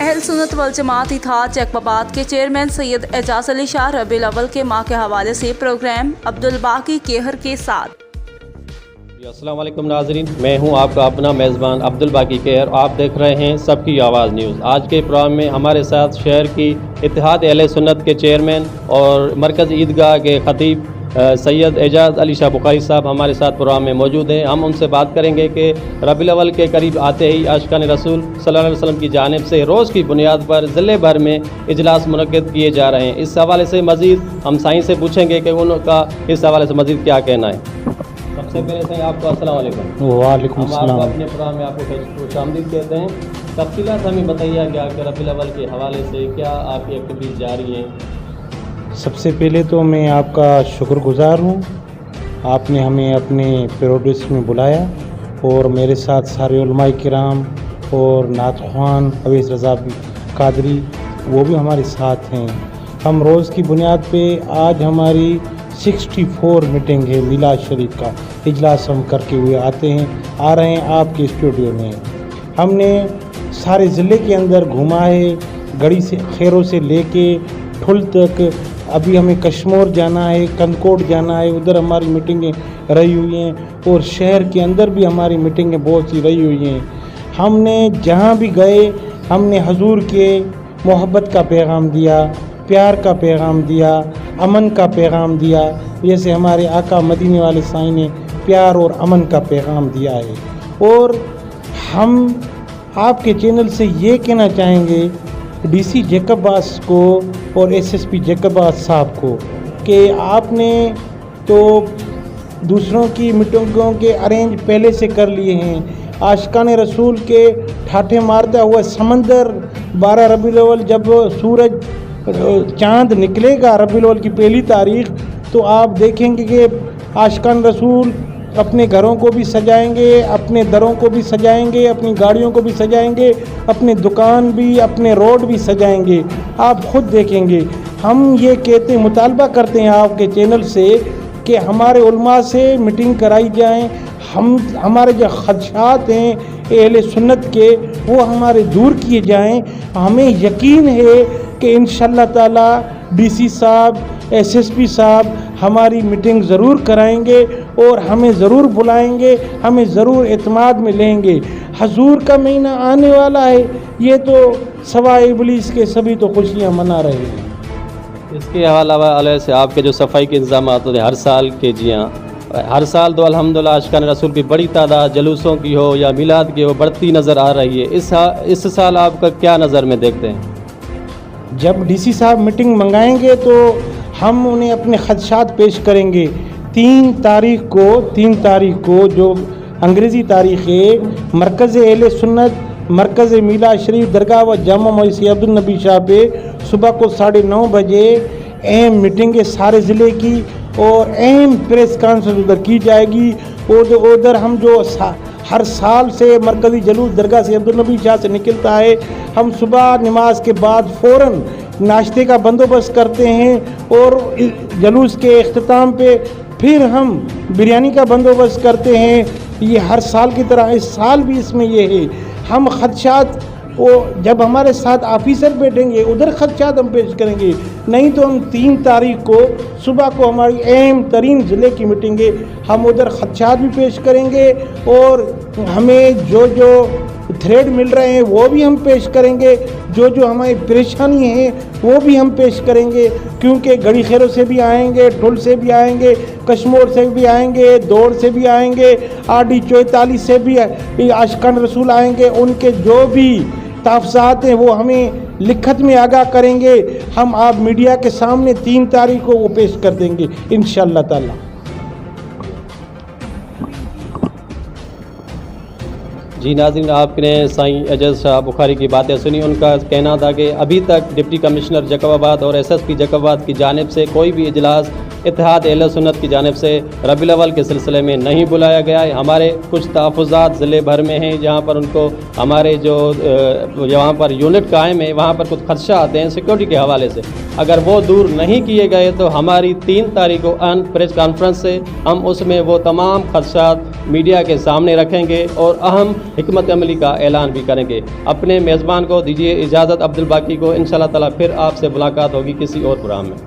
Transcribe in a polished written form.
अहल सुन्नत वल जमात इत्तेहाद जैकबाबाद के चेयरमैन सैयद एजाज अली शाह रबीउल अव्वल के माह के हवाले से प्रोग्राम अब्दुल बाकी केहर के साथ। अस्सलाम वालेकुम नाज़रीन, मैं हूं आपका अपना मेज़बान अब्दुल बाकी केहर। आप देख रहे हैं सबकी आवाज़ न्यूज़। आज के प्रोग्राम में हमारे साथ शहर की इत्तेहाद अहले सुन्नत के चेयरमैन और मरकज़ ईदगाह के ख़तीब सैयद एजाज अली शाह बुखारी साहब हमारे साथ प्रोग्राम में मौजूद हैं। हम उनसे बात करेंगे कि रबीउल अव्वल के करीब आते ही आशिकान रसूल सल्लल्लाहु अलैहि वसल्लम की जानिब से रोज़ की बुनियाद पर ज़िले भर में इजलास मुनक़्क़िद किए जा रहे हैं। इस हवाले से मज़ीद हम साईं से पूछेंगे कि उनका इस हवाले से मज़ीद क्या कहना है। सबसे पहले से आपको अस्सलाम वालेकुम। वालेकुम सलाम। अपने प्रोग्राम में आपको खुशामदीद कहते हैं। तफसीलात हमें बताइए कि रबीउल अव्वल के हवाले से क्या आपकी एक्टिविटीज़ जारी हैं। सबसे पहले तो मैं आपका शुक्रगुज़ार हूँ, आपने हमें अपने प्रोड्यूस में बुलाया और मेरे साथ सारे उलमाए किराम और नात ख़्वान अवैस रज़ा कादरी वो भी हमारे साथ हैं। हम रोज़ की बुनियाद पे आज हमारी 64 मीटिंग है। मिलाद शरीफ का इजलास हम करके हुए आ रहे हैं आपके स्टूडियो में। हमने सारे ज़िले के अंदर घुमा है, गड़ी से खैरों से लेके ठुल तक। अभी हमें कश्मोर जाना है, कंदकोट जाना है, उधर हमारी मीटिंगें रही हुई हैं और शहर के अंदर भी हमारी मीटिंगें बहुत सी रही हुई हैं। हमने जहाँ भी गए हमने हजूर के मोहब्बत का पैगाम दिया, प्यार का पैगाम दिया, अमन का पैगाम दिया। जैसे हमारे आका मदीने वाले साईं ने प्यार और अमन का पैगाम दिया है। और हम आपके चैनल से ये कहना चाहेंगे डीसी जैकबाबाद को और एसएसपी जैकबाबाद साहब को कि आपने तो दूसरों की मीटिंगों के अरेंज पहले से कर लिए हैं। आशिकान रसूल के ठाठे मारता हुआ समंदर 12 रबीउल अव्वल जब सूरज चांद निकलेगा रबीउल अव्वल की पहली तारीख, तो आप देखेंगे कि आशिकान रसूल अपने घरों को भी सजाएंगे, अपने दरों को भी सजाएंगे, अपनी गाड़ियों को भी सजाएंगे, अपने दुकान भी, अपने रोड भी सजाएंगे। आप खुद देखेंगे। हम ये कहते मुतालबा करते हैं आपके चैनल से कि हमारे उलमा से मीटिंग कराई जाए। हमारे जो खदशात हैं अहले सुन्नत के वो हमारे दूर किए जाएं। हमें यकीन है कि इंशाअल्लाह ताला डीसी साहब, एसएसपी साहब हमारी मीटिंग ज़रूर कराएंगे और हमें ज़रूर बुलाएंगे, हमें ज़रूर एतमाद में लेंगे। हजूर का महीना आने वाला है, ये तो सवाए इब्लीस के सभी तो खुशियाँ मना रहे हैं। इसके हवाले से आपके जो सफाई के इंतजाम होते हैं हर साल के, जी हाँ, हर साल तो अल्हम्दुलिल्लाह आशिकान रसूल की बड़ी तादाद जुलूसों की हो या मिलाद की हो बढ़ती नज़र आ रही है। इस साल आपका क्या नज़र में देखते हैं? जब डीसी साहब मीटिंग मंगाएंगे तो हम उन्हें अपने खदशात पेश करेंगे। 3 तारीख को जो अंग्रेज़ी तारीख़ है, मरकज़ अहले सुन्नत मरकज़ मिलाद शरीफ दरगाह व जामा मस्जिद सैयद अब्दुल नबी शाह पे सुबह को 9:30 बजे अहम मीटिंग सारे ज़िले की और अहम प्रेस कॉन्फ्रेंस उधर की जाएगी। और उधर हम जो हर साल से मरकज़ी जलूस दरगाह से अब्दुल नबी शाह से निकलता है, हम सुबह नमाज के बाद फ़ौरन नाश्ते का बंदोबस्त करते हैं और जलूस के इख्तिताम पे फिर हम बिरयानी का बंदोबस्त करते हैं। ये हर साल की तरह इस साल भी इसमें ये है। हम खदशात वो जब हमारे साथ ऑफिसर बैठेंगे उधर खदशात हम पेश करेंगे, नहीं तो हम 3 तारीख को सुबह को हमारी अहम तरीन ज़िले की मीटिंग है, हम उधर खदशात भी पेश करेंगे और हमें जो थ्रेड मिल रहे हैं वो भी हम पेश करेंगे, जो हमारी परेशानी है वो भी हम पेश करेंगे। क्योंकि गड़ी खैरों से भी आएंगे, ठुल से भी आएंगे, कश्मोर से भी आएंगे, दौड़ से भी आएंगे, आरडी 44 से भी आशिकान रसूल आएंगे। उनके जो भी ताफ़ज़ात हैं वो हमें लिखत में आगाह करेंगे। हम आप मीडिया के सामने 3 तारीख को वो पेश कर देंगे इंशाअल्लाह ताला। जी नाज़रीन, आपने साईं एजाज शाह बुखारी की बातें सुनी। उनका कहना था कि अभी तक डिप्टी कमिश्नर जैकबाबाद और एसएसपी जैकबाबाद की जानिब से कोई भी इजलास इत्तेहाद अहले सुन्नत की जानिब से रबीउल अव्वल के सिलसिले में नहीं बुलाया गया है। हमारे कुछ तहफ़्फ़ुज़ात ज़िले भर में हैं जहाँ पर उनको हमारे जो जहाँ पर यूनिट कायम है वहाँ पर कुछ खदशा आते हैं सिक्योरिटी के हवाले से। अगर वो दूर नहीं किए गए तो हमारी 3 तारीख को प्रेस कॉन्फ्रेंस से हम उसमें वो तमाम खदशात میڈیا کے سامنے رکھیں گے اور اہم حکمت عملی کا اعلان بھی کریں گے۔ اپنے میزبان کو دیجیے اجازت عبدالباقی کو، انشاءاللہ تعالی پھر آپ سے ملاقات ہوگی کسی اور پروگرام میں۔